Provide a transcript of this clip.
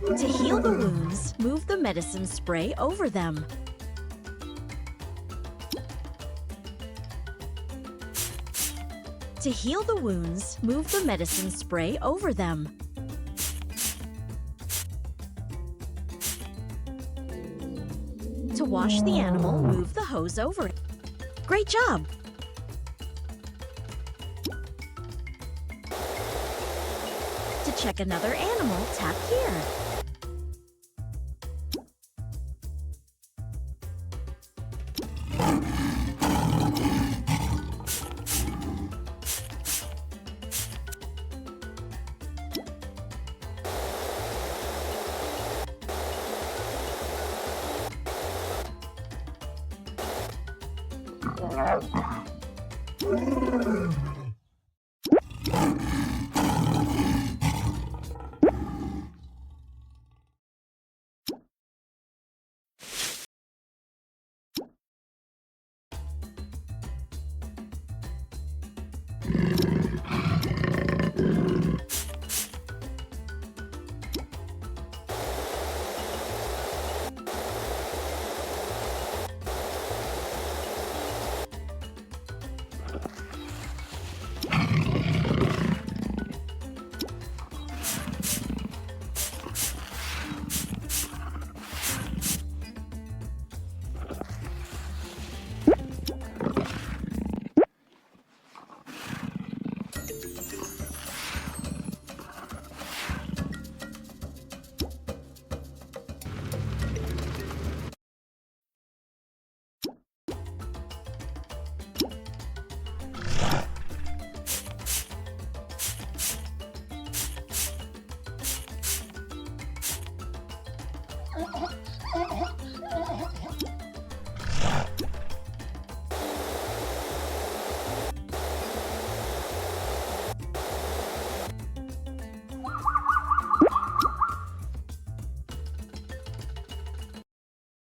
To heal the wounds, move the medicine spray over them. To heal the wounds, move the medicine spray over them. To wash the animal, move the hose over it. Great job! To check another animal, tap here.